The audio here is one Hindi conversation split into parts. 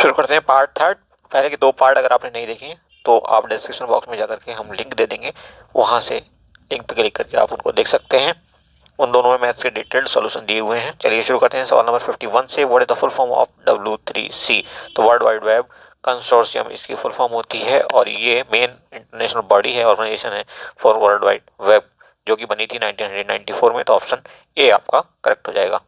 शुरू करते हैं पार्ट थर्ड। पहले के दो पार्ट अगर आपने नहीं देखे तो आप डिस्क्रिप्शन बॉक्स में जाकर के हम लिंक दे देंगे, वहां से लिंक पे क्लिक करके आप उनको देख सकते हैं। उन दोनों में मैथ्स के डिटेल्ड सॉल्यूशन दिए हुए हैं। चलिए शुरू करते हैं सवाल नंबर 51 से। What is the full form of W3C? तो वर्ल्ड वाइड वेब कंसोर्शियम इसकी फुल फॉर्म होती है, और ये मेन इंटरनेशनल बॉडी है, ऑर्गेनाइजेशन है फॉर वर्ल्ड वाइड वेब, जो कि बनी थी 1994 में। तो ऑप्शन ए आपका करेक्ट हो जाएगा।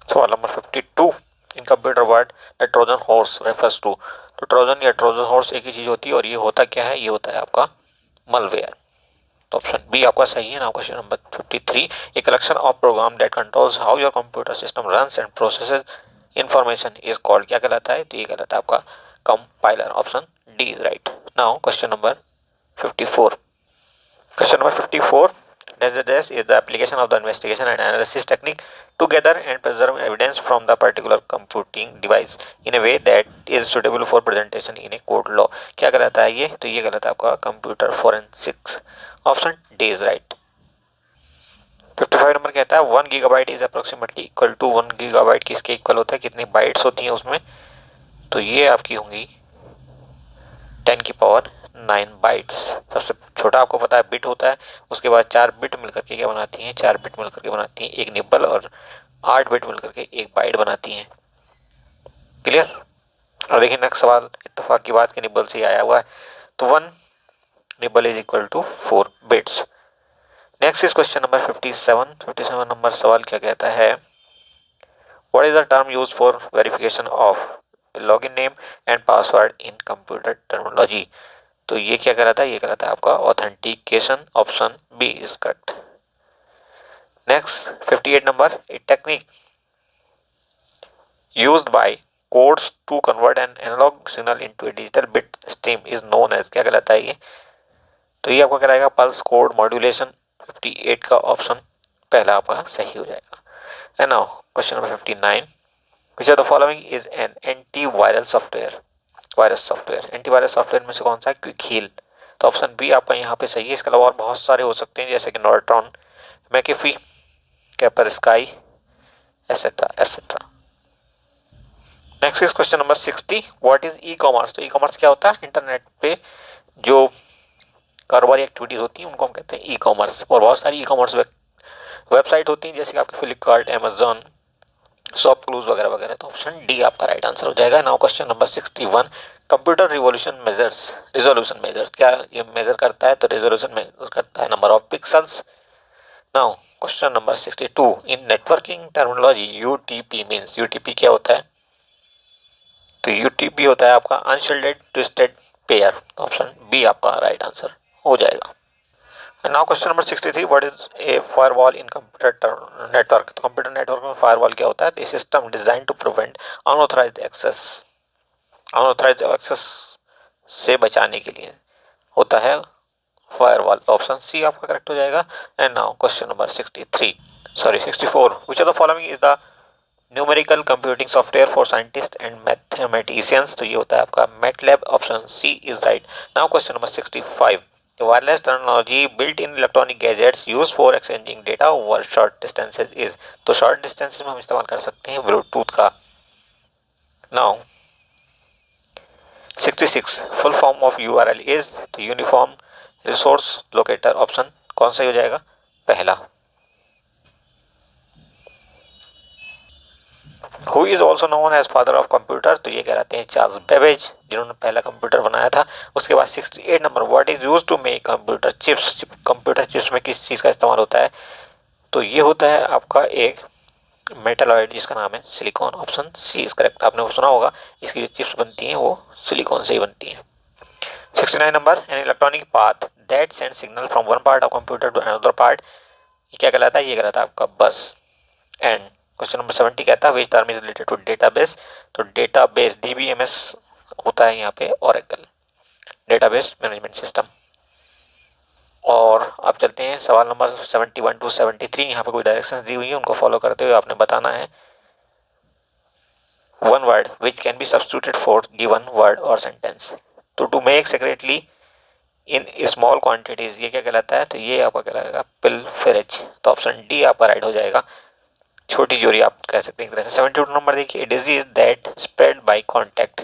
सवाल number 52। In computer word the Trojan horse refers to. तो ट्रोजन या ट्रोजन हॉर्स एक ही चीज होती है, और ये होता क्या है? ये होता है आपका मलवेयर। तो ऑप्शन बी आपका सही है। Now question number 53। A collection of program that controls how your computer system runs and processes information is called. क्या कहलाता है? तो ये कहलाता है आपका compiler. Option D is right. Now question number 54। Question number 54. Dash is the application of the investigation and analysis technique to gather and preserve evidence from the particular computing device in a way that is suitable for presentation in a court law. क्या कहलाता है ये? तो ये कहलाता है आपका computer forensics. Option D is right. 55 number कहता है 1 GB is approximately equal to 1 GB किसके इक्वल होता है? कितनी बाइट्स होती हैं उसमें? तो ये आपकी होंगी 10⁹ बाइट्स। सबसे छोटा आपको पता है बिट होता है, उसके बाद 4 बिट मिलकर के क्या बनाती हैं? 4 बिट मिलकर के बनाती हैं एक निब्बल, और 8 बिट मिलकर के एक बाइट बनाती हैं। क्लियर? और देखिए नेक्स्ट सवाल इत्तेफाक की बात के निब्बल से आया हुआ है। तो 1 nibble is equal to 4 bits. Next is question number 57। 57 number सवाल क्या कहता है? What is the term used for verification of login name and password in computer terminology? तो ये क्या कहलाता है? ये कहलाता है आपका authentication. Option B is correct. Next 58 number. A technique used by codes to convert an analog signal into a digital bit stream is known as. क्या कहलाता है ये? तो ये आपका कहलाएगा पल्स कोड मॉड्यूलेशन। 58 का ऑप्शन पहला आपका सही हो जाएगा। And now question number 59। Which of the following is an antiviral software? Virus software, antivirus software में से कौन सा है? Quick Heal. तो ऑप्शन बी आपका यहाँ पे सही है। इसके अलावा और बहुत सारे हो सकते हैं, जैसे कि Norton, McAfee, Kaspersky, etcetera etcetera. Next is question number 60। What is E commerce? तो ई कॉमर्स क्या होता है? इंटरनेट पे जो कारोबारी एक्टिविटीज होती हैं उनको हम कहते हैं ई कॉमर्स। और बहुत सारी ई कॉमर्स वेबसाइट होती हैं, जैसे कि आपके फ्लिपकार्ट, अमेजॉन, शॉप क्लूज वगैरह वगैरह। तो ऑप्शन डी आपका राइट आंसर हो जाएगा। Now question number 61। Computer resolution measures क्या ये मेजर करता है? तो रिजोल्यूशन मेजर करता है number of pixels. Now question number 62। In networking terminology UTP means, UTP क्या होता है? तो यूटीपी होता है आपका unshielded twisted pair. Option B आपका राइट आंसर हो जाएगा। And now question number 63. What is a firewall in computer network? तो कंप्यूटर नेटवर्क में firewall क्या होता है? The system designed to prevent unauthorized access, unauthorized access से बचाने के लिए होता है firewall। ऑप्शन सी आपका करेक्ट हो जाएगा। And now question number 64. Which of the following is the numerical computing software for scientist and mathematicians? तो ये होता है आपका MATLAB. Option C is right. Now question number 65। Wireless technology built in electronic gadgets use for exchanging data over short distances is. तो शॉर्ट डिस्टेंसेज में हम इस्तेमाल कर सकते हैं ब्लूटूथ का। Now 66। Full form of URL is? तो यूनिफॉर्म रिसोर्स लोकेटर। ऑप्शन कौन सा हो जाएगा? पहला। Who is also known as father of computer? तो ये कहलाते हैं चार्ल्स बेबेज, जिन्होंने पहला कंप्यूटर बनाया था। उसके बाद 68 number. What is used to make computer chips? Computer chips में किस चीज का इस्तेमाल होता है? तो ये होता है आपका एक मेटलॉइड जिसका नाम है silicon. Option C is correct. आपने सुना होगा इसकी जो चिप्स बनती हैं वो सिलिकॉन से ही बनती हैं। 69 number. An electronic path that send signal from one part of computer to another part, ये क्या कहलाता है? ये कहलाता है आपका बस। एंड क्वेश्चन नंबर 70 कहता है which term is related to database? तो डेटाबेस डीबीएमएस होता है यहाँ पे ओरेकल, डेटाबेस मैनेजमेंट सिस्टम। और अब चलते हैं सवाल नंबर 71 टू 73। यहाँ पे कोई डायरेक्शंस दी हुई है, उनको फॉलो करते हुए आपने बताना है one word which can be substituted for given word और सेंटेंस। तो to make secretly in small quantities, ये क्या कहलाता है? तो ये आपका कहलाएगा पिलफेरेज। तो ऑप्शन डी आपका राइट हो जाएगा। छोटी जोरी आप कह सकते हैं एक तरह से। 72 नंबर देखिए, disease that spread by contact,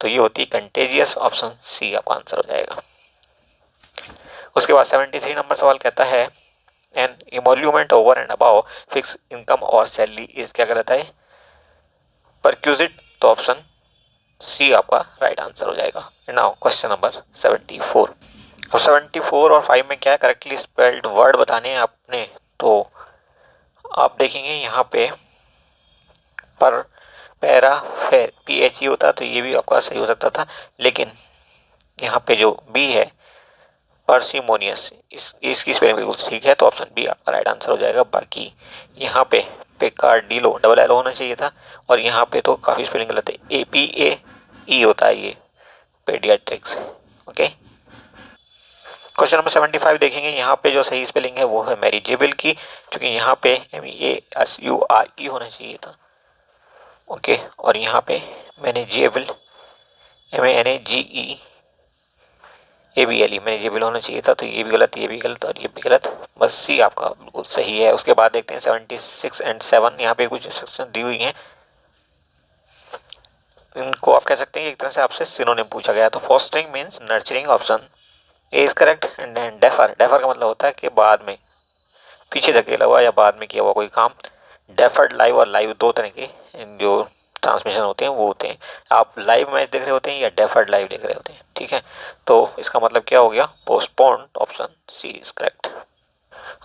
तो ये होती है कंटेजियस, ऑप्शन सी आपका आंसर हो जाएगा। उसके बाद 73 नंबर सवाल कहता है an emolument over and above fix income और सैलरी इज, क्या कहलाता है, परक्यूजिट, तो ऑप्शन सी आपका राइट आंसर हो जाएगा। Now question number 74। अब 74 और 5 में क्या करेक्टली स्पेल्ड वर्ड बताने हैं आपने, तो आप देखेंगे यहाँ पे पर पैरा फेर PHE होता तो ये भी आपका सही हो सकता था, लेकिन यहाँ पे जो बी है पार्सिमोनियस, इसकी स्पेलिंग बिल्कुल ठीक है, तो ऑप्शन बी आपका राइट आंसर हो जाएगा। बाकी यहाँ पे पेकार्डिलो डबल एल होना चाहिए था, और यहाँ पे तो काफी स्पेलिंग गलत है, APAE होता है ये, पेडियाट्रिक्स। ओके, क्वेश्चन नंबर 75 देखेंगे, यहाँ पे जो सही स्पेलिंग है वो है मैरिजेबल की, क्योंकि यहाँ पे MEASURE होना चाहिए था। ओके, और यहाँ पे मैनेजेबल MANAGEABLE मैनेजेबल होना चाहिए था, तो ये भी गलत, ये भी गलत और ये भी गलत, बस सी आपका बिल्कुल सही है। उसके बाद देखते हैं 76 एंड 7, यहाँ पे कुछ इंस्ट्रक्शन दी हुई हैं, इनको आप कह सकते हैं कि एक तरह से आपसे सिनोनिम पूछा गया। तो fostering means nurturing, option A is correct. And defer, defer का मतलब होता है कि बाद में, पीछे धकेला हुआ या बाद में किया हुआ कोई काम। डेफर्ड लाइव और लाइव दो तरह के जो ट्रांसमिशन होते हैं वो होते हैं, आप लाइव मैच देख रहे होते हैं या डेफर्ड लाइव देख रहे होते हैं, ठीक है। तो इसका मतलब क्या हो गया, postponed, option C is correct.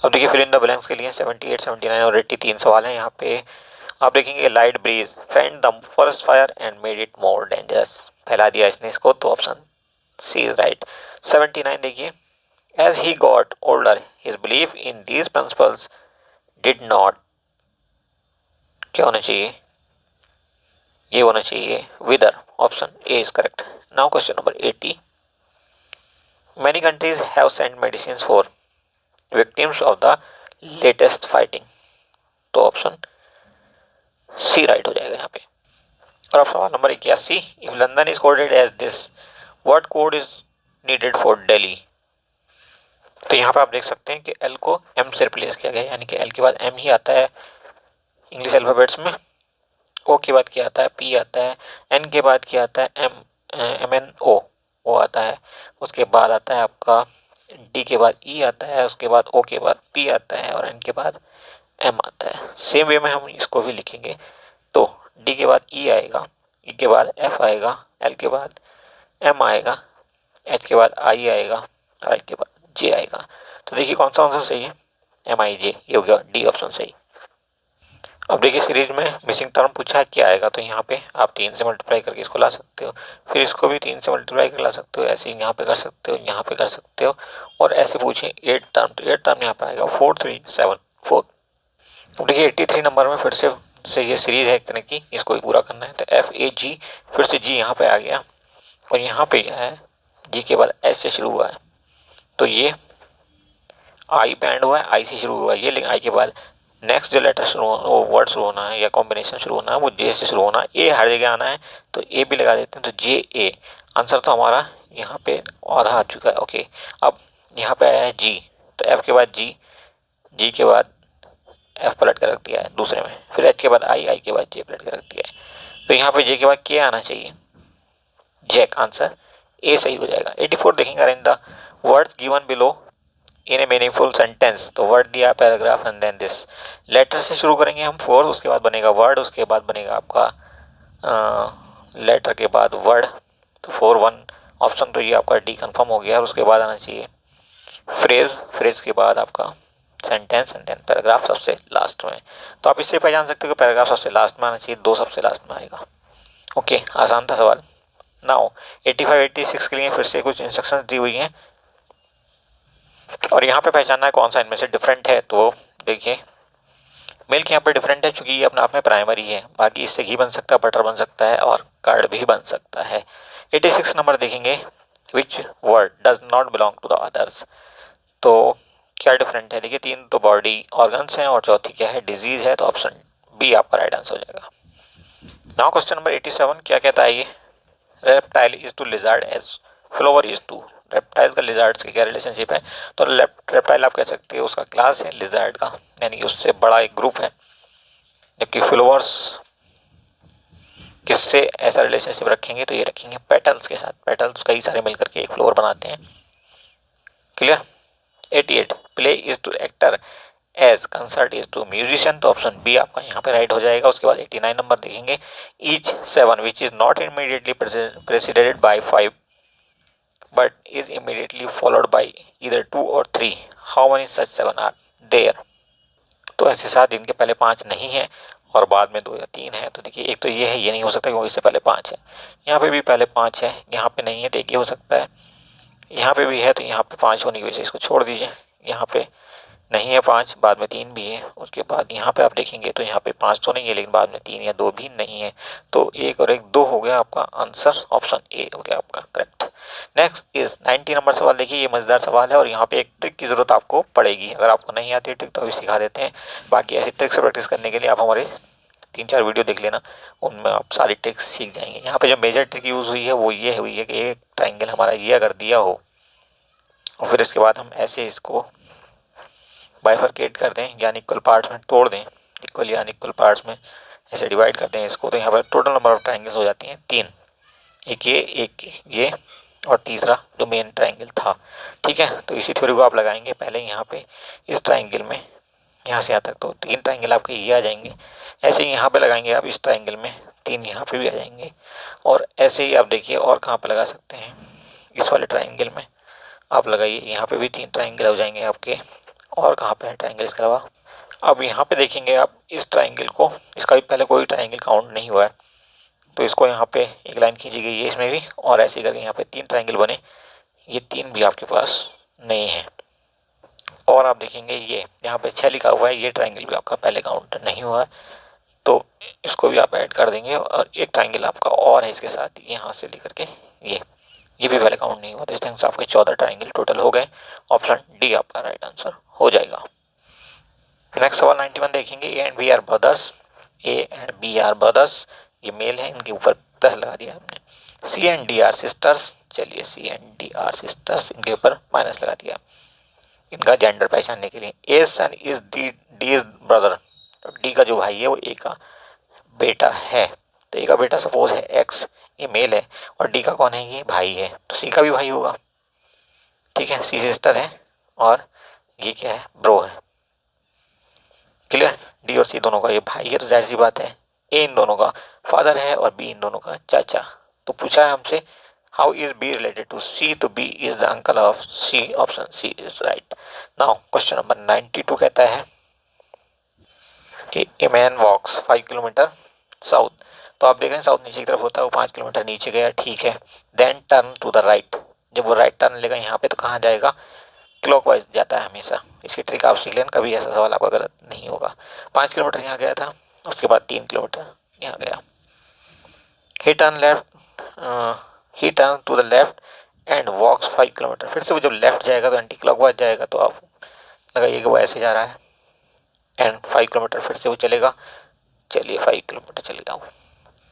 अब देखिए फिल इन द ब्लैंक्स के लिए 78, 79 और 80 तीन सवाल हैं यहाँ पे। आप देखेंगे light breeze fanned the forest fire and made it more dangerous, फैला दिया इसने इसको, तो ऑप्शन सी इज राइट। 79 देखिए, as he got older his belief in these principles did not, क्या होना चाहिए, ये होना चाहिए wither, option A is correct. Now question number 80, many countries have sent medicines for victims of the latest fighting, तो ऑप्शन सी राइट हो जाएगा यहाँ पे। और अब सवाल number 81, if London is coded as this what code is needed for Delhi, तो यहाँ पे आप देख सकते हैं कि एल को एम से रिप्लेस किया गया, यानी कि एल के बाद एम ही आता है इंग्लिश अल्फाबेट्स में, ओ के बाद क्या आता है, पी आता है, एन के बाद क्या आता है, MNO वो आता है, उसके बाद आता है आपका डी के बाद ई आता है, उसके बाद ओ के बाद पी आता है, और एन के बाद एम आता है। सेम वे में हम इसको भी लिखेंगे, तो डी के बाद ई आएगा, ई के बाद एफ आएगा, एल के बाद एम आएगा, एच के बाद आई आएगा, आई के बाद जे आएगा। तो देखिए कौन सा आंसर सही है, MIJ, ये हो गया डी ऑप्शन सही। अब देखिए सीरीज में मिसिंग टर्म पूछा है क्या आएगा, तो यहाँ पे आप 3 से मल्टीप्लाई करके इसको ला सकते हो, फिर इसको भी 3 से मल्टीप्लाई करके ला सकते हो, ऐसे ही यहाँ पे कर सकते हो, यहाँ पे कर सकते हो, और ऐसे पूछे 8 टर्म, तो 8 टर्म यहाँ पे आएगा 4 3 7 4। अब देखिए 83 नंबर में फिर से ये सीरीज है एक तरह की, इसको भी पूरा करना है, तो FAG, फिर से जी यहाँ पे आ गया, और यहाँ पे क्या है, जी के बाद एस से शुरू हुआ है, तो ये आई पे एंड हुआ है, आई से शुरू हुआ है ये, लेकिन आई के बाद नेक्स्ट जो लेटर शुरू होना, वो वर्ड शुरू होना है या कॉम्बिनेशन शुरू होना है, वो जे से शुरू होना है, ए हर जगह आना है, तो ए भी लगा देते हैं, तो JA आंसर तो हमारा यहाँ पे आधा आ चुका है। ओके, अब यहाँ पे आया है जी, तो एफ के बाद जी, जी के बाद एफ पलट कर रख दिया है दूसरे में, फिर एच के बाद आई, आई के बाद जे पलट कर रख दिया है, तो यहाँ पे जे के बाद के आना चाहिए, जैक, आंसर ए सही हो जाएगा। 84 देखेंगे, arrange the words given below in a meaningful sentence, तो वर्ड दिया paragraph and then this, letter से शुरू करेंगे हम 4, उसके बाद बनेगा वर्ड, उसके बाद बनेगा आपका लेटर के बाद वर्ड, तो 4 1 ऑप्शन, तो ये आपका डी कंफर्म हो गया, और उसके बाद आना चाहिए फ्रेज, फ्रेज के बाद आपका सेंटेंस एंड देन पैराग्राफ सबसे लास्ट में। तो आप इससे पहचान सकते हो कि पैराग्राफ सबसे लास्ट में आना चाहिए, दो सबसे लास्ट में आएगा। ओके, आसान था सवाल। नाउ 85 86 के लिए फिर से कुछ इंस्ट्रक्शंस दी हुई हैं, और यहाँ पे पहचानना है कौन सा इनमें से डिफरेंट है, तो देखिए मिल्क यहाँ पे डिफरेंट है क्योंकि ये अपने आप में प्राइमरी है, बाकी इससे घी बन सकता है, बटर बन सकता है, और कर्ड भी बन सकता है। 86 नंबर देखेंगे, which word does not belong to the others, तो क्या डिफरेंट है, देखिए 3 तो बॉडी ऑर्गन्स हैं और चौथी क्या है, डिजीज है, तो ऑप्शन बी आपका राइट आंसर हो जाएगा। नाउ क्वेश्चन नंबर 87 क्या कहता है ये, reptile is to lizard as flower is to, reptile का लिजर्ड से क्या रिलेशनशिप है, तो रेप्टाइल आप कह सकते हो उसका क्लास है लिजर्ड का, यानी उससे बड़ा एक ग्रुप है, जबकि फ्लोवर्स किससे ऐसा रिलेशनशिप रखेंगे, तो ये रखेंगे पेटल्स के साथ। पेटल्स कई सारे मिलकर के एक फ्लोवर बनाते हैं। Clear. 88 play is to actor as concert is to musician, तो ऑप्शन बी आपका यहाँ पे राइट हो जाएगा। उसके बाद 89 नंबर देखेंगे, each 7 which is not immediately preceded by 5 but is immediately followed by either 2 or 3, how many such 7 are there? तो ऐसे 7 जिनके पहले 5 नहीं है और बाद में 2 या 3 है, तो देखिए एक तो ये है, ये नहीं हो सकता क्योंकि इससे पहले 5 है। यहाँ पे भी पहले 5 है, यहाँ पे नहीं है तो एक ये हो सकता है। यहाँ पे भी है तो यहाँ पे 5 होने की वजह से इसको छोड़ दीजिए। यहाँ पे नहीं है 5, बाद में 3 भी है। उसके बाद यहाँ पे आप देखेंगे तो यहाँ पे 5 तो नहीं है, लेकिन बाद में 3 या 2 भी नहीं है। तो 1 और 1 2 हो गया आपका आंसर, ऑप्शन ए हो गया आपका करेक्ट। नेक्स्ट इज 90 नंबर सवाल। देखिए ये मजेदार सवाल है और यहाँ पे एक ट्रिक की जरूरत आपको पड़ेगी। अगर आपको नहीं आती है ट्रिक तो अभी सिखा देते हैं। बाकी ऐसी ट्रिक से प्रैक्टिस करने के लिए आप हमारे 3-4 वीडियो देख लेना, उनमें आप सारी ट्रिक्स सीख जाएंगे। यहाँ पे जो मेजर ट्रिक यूज हुई है वो ये हुई है कि एक ट्राइंगल हमारा ये अगर दिया हो और फिर इसके बाद हम ऐसे इसको बाइफरकेट कर दें, यानी इक्वल पार्ट्स में तोड़ दें, इक्वल या अनइक्वल पार्ट्स में ऐसे डिवाइड कर दें इसको, तो यहाँ पर टोटल नंबर ऑफ ट्राइंगल्स हो जाती हैं 3। एक ये और तीसरा जो मेन ट्राइंगल था। ठीक है, तो इसी थ्योरी को आप लगाएंगे पहले यहाँ पे इस ट्राइंगल में, यहाँ से यहाँ तक तो 3 ट्राइंगल आपके ये आ जाएंगे। ऐसे ही यहाँ पे लगाएंगे आप इस ट्राइंगल में, 3 यहाँ पे भी आ जाएंगे। और ऐसे ही आप देखिए और कहाँ पे लगा सकते हैं, इस वाले ट्राइंगल में आप लगाइए, यहाँ पे भी 3 ट्राइंगल हो जाएंगे आपके। और कहाँ पे है ट्राइंगल इसके अलावा, अब यहाँ पे देखेंगे आप इस ट्राइंगल को, इसका भी पहले कोई ट्राइंगल काउंट नहीं हुआ है, तो इसको यहाँ पे एक लाइन खींची गई है इसमें भी, और ऐसे करके यहाँ पे 3 ट्राइंगल बने, ये 3 भी आपके पास नहीं है। और आप देखेंगे ये यहाँ पे 6 लिखा हुआ है, ये ट्राइंगल भी आपका पहले काउंट नहीं हुआ है, तो इसको भी आप ऐड कर देंगे। और एक ट्राइंगल आपका और है इसके साथ, यहाँ से लेकर के ये भी पहले काउंट नहीं हुआ, इस ढंग से आपके 14 ट्राइंगल टोटल हो गए। ऑप्शन डी आपका राइट आंसर हो जाएगा। नेक्स्ट सवाल 91 देखेंगे, A and B are brothers, A and B are brothers, ये मेल है, इनके ऊपर प्लस लगा दिया हमने। C and D are sisters, चलिए C and D are sisters, इनके ऊपर माइनस लगा दिया इनका जेंडर पहचानने के लिए। A son is D, D is brother, D का जो भाई है वो ए का बेटा है, तो ए का बेटा सपोज है एक्स, ये मेल है, और डी का कौन है, ये भाई है, तो सी का भी भाई होगा। ठीक है, सी सिस्टर है और ये क्या है, ब्रो है। क्लियर, डी और सी दोनों का ये भाई है, तो जाहिर सी बात है ए इन दोनों का फादर है और बी इन दोनों का चाचा। तो पूछा है हमसे how is B related to C, तो B is the uncle of C, option C is right. Now question number 92 कहता है कि a man walks 5 kilometre south, तो आप देख रहे हैं साउथ नीचे की तरफ होता है, वो 5 किलोमीटर नीचे गया, ठीक है। Then turn to the right, जब वो राइट टर्न लेगा यहाँ पे तो कहाँ जाएगा, क्लॉकवाइज जाता है हमेशा। इसकी ट्रिक आप सीख लें, कभी ऐसा सवाल आपका गलत नहीं होगा। 5 किलोमीटर यहाँ गया था, उसके बाद 3 किलोमीटर यहाँ गया। He turn left, he turn to the left and walks 5 kilometre, फिर से वो जब लेफ्ट जाएगा तो एंटी क्लॉकवाइज जाएगा, तो आप लगाइए कि वो ऐसे जा रहा है एंड 5 किलोमीटर फिर से वो चलेगा। चलिए 5 किलोमीटर चलेगा वो।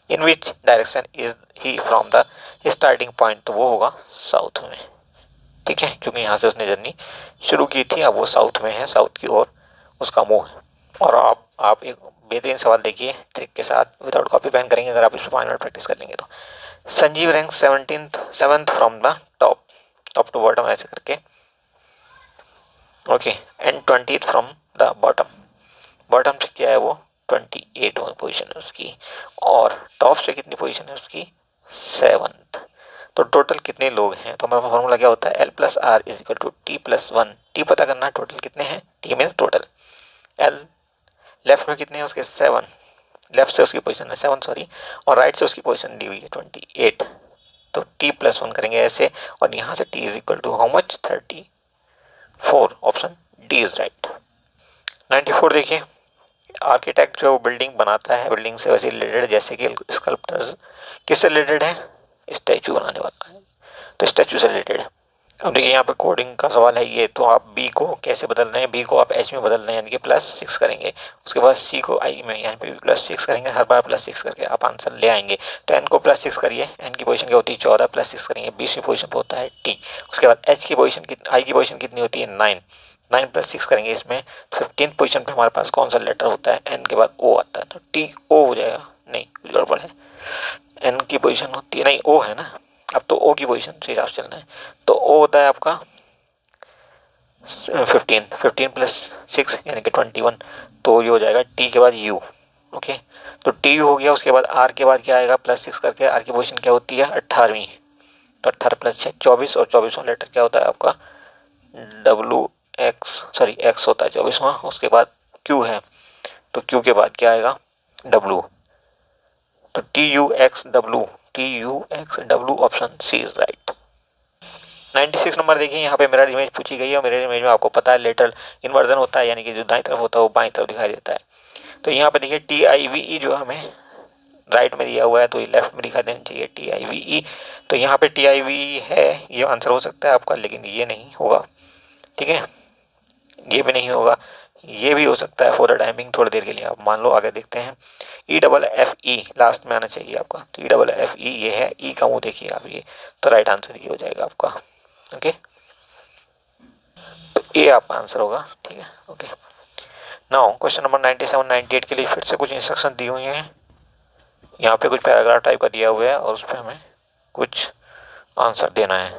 In which direction is he from the starting point, तो वो होगा साउथ में। ठीक है, क्योंकि यहाँ से उसने जर्नी शुरू की थी, अब वो साउथ में है, साउथ की ओर उसका मुंह है। और आप एक बेहतरीन सवाल देखिए ट्रिक के साथ, विदाउट कॉपी पेन करेंगे अगर आप इस पर 5 मिनट प्रैक्टिस कर लेंगे तो। Sanjeev rank 7th from the top to bottom ऐसे करके, okay, and 20th from the bottom से क्या है वो 28 पोजीशन है उसकी, और टॉप से कितनी पोजीशन है उसकी 7th। तो टोटल कितने लोग हैं, तो हमारा फॉर्मूला क्या होता है, L plus R is equal to T plus 1। T पता करना है टोटल कितने हैं, T means total, L left में कितने हैं उसके 7, लेफ्ट से उसकी पोजीशन है 7 सॉरी, और राइट से उसकी पोजीशन दी हुई है 28, तो टी प्लस 1 करेंगे ऐसे, और यहाँ से T is equal to how much 34, option D is right. 94 देखिए, आर्किटेक्ट जो बिल्डिंग बनाता है, बिल्डिंग से वैसे रिलेटेड जैसे कि स्कल्प्टर्स किससे रिलेटेड है, स्टैचू बनाने वाला है, तो स्टैचू से रिलेटेड है। अब देखिए यहाँ पे कोडिंग का सवाल है ये, तो आप बी को कैसे बदल रहे हैं, बी को आप एच में बदल रहे हैं यानी कि +6 करेंगे, उसके बाद सी को आई में यानी पे +6 करेंगे, हर बार +6 करके आप आंसर ले आएंगे। तो एन को +6 करिए, एन की पोजीशन क्या होती है 14, +6 करेंगे, 20 की पोजीशन पर होता है टी। उसके बाद एच की पोजीशन आई की पोजीशन कितनी होती है 9, 9+6 करेंगे इसमें, 15th पोजीशन पे हमारे पास कौन सा लेटर होता है, एन के बाद ओ आता है, तो टी ओ हो जाएगा। नहीं, गड़बड़ है, एन की पोजीशन होती है, नहीं ओ है ना, अब तो ओ की पोजीशन से हिसाब से चलना है। तो ओ होता है आपका 15+6 यानी कि 21, तो ये हो जाएगा टी के बाद यू। ओके, तो टी यू हो गया। उसके बाद आर के बाद क्या आएगा, +6 करके आर की पोजीशन क्या होती है 18वीं, तो 18+6 24, और 24वां लेटर क्या होता है आपका डब्लू एक्स, सॉरी एक्स होता है 24वां। उसके बाद क्यू है, तो क्यू के बाद क्या आएगा डब्लू, तो TUXW, TUXW option C is right. 96 number देखिए, यहाँ पे मिरर इमेज पूछी गई है और मिरर इमेज में आपको पता है लेटर इन्वर्जन होता है, यानी कि जो दाएं तरफ होता है वो बाएं तरफ दिखाई देता है। तो यहाँ पे देखिए TIVE जो हमें राइट में दिया हुआ है, तो ये लेफ्ट में दिखाई देना चाहिए TIVE। तो यहाँ पे TIVE है, ये आंसर हो सकता है आपका, लेकिन ये नहीं होगा, ठीक है, ये भी नहीं होगा, ये भी हो सकता है फॉर द टाइमिंग, थोड़ी देर के लिए आप मान लो। आगे देखते हैं, EFFE लास्ट में आना चाहिए आपका, तो EFFE ये है, ई का मुंह देखिए आप, ये तो राइट आंसर ये हो जाएगा आपका। ओके, तो ये आपका आंसर होगा, ठीक है। ओके, नाउ क्वेश्चन नंबर 97 98 के लिए फिर से कुछ इंस्ट्रक्शन दी हुई हैं। यहाँ पे कुछ पैराग्राफ टाइप का दिया हुआ है और उस पर हमें कुछ आंसर देना है।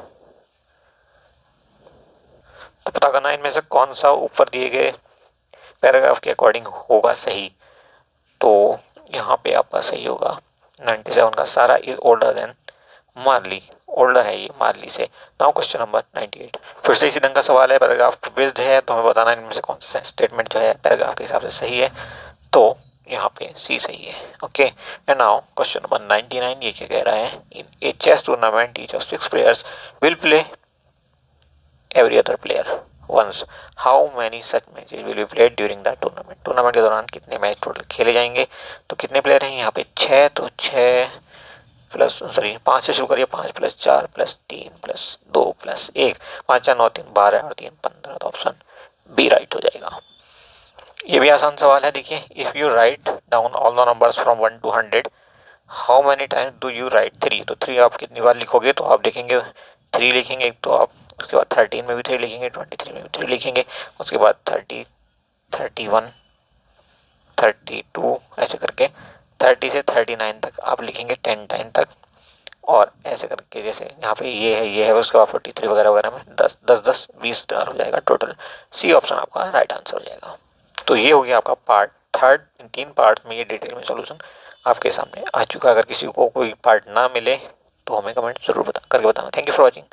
तो पता करना है इनमें से कौन सा ऊपर दिए गए पैराग्राफ के अकॉर्डिंग होगा सही। तो यहाँ पे आपका सही होगा 97 का सारा is older than Marley, older है ये मार्ली से। नाउ क्वेश्चन नंबर 98, फिर से इसी ढंग का सवाल है, पैराग्राफ बेस्ड है, तो हमें बताना है इनमें से कौन सा स्टेटमेंट जो है पैराग्राफ के हिसाब से सही है। तो यहाँ पे सी सही है। Okay, and now question number 99, ये क्या कह रहा है, in a chess tournament each of 6 players will play every other player once, how many such matches will be played during the tournament, tournament के दौरान कितने मैच टोटल खेले जाएंगे। तो कितने प्लेयर हैं यहाँ पे 6, तो 6 प्लस, सॉरी 5 से शुरू करिए, 5 + 4 + 3 + 2 + 1, 5 4 9 3 12 और 3 15, तो ऑप्शन बी राइट हो जाएगा। ये भी आसान सवाल है, देखिए, if you write down all the numbers from 1 to 100 how many times do you right 3, तो 3 आप कितनी बार लिखोगे, तो आप देखेंगे 3 लिखेंगे, तो आप उसके बाद 13 में भी 3 लिखेंगे, 23 में भी 3 लिखेंगे, उसके बाद 30 31 32 ऐसे करके 30 से 39 तक आप लिखेंगे 10 टाइम तक, और ऐसे करके जैसे यहाँ पे ये है उसके बाद 43 वगैरह वगैरह में 10 10 10 20 हो जाएगा टोटल। सी ऑप्शन आपका राइट आंसर हो जाएगा। तो ये हो गया आपका पार्ट थर्ड। इन 3 पार्ट में ये डिटेल में सॉल्यूशन आपके सामने आ चुका है। अगर किसी को कोई पार्ट ना मिले तो हमें कमेंट जरूर करके बताना। Thank you for watching.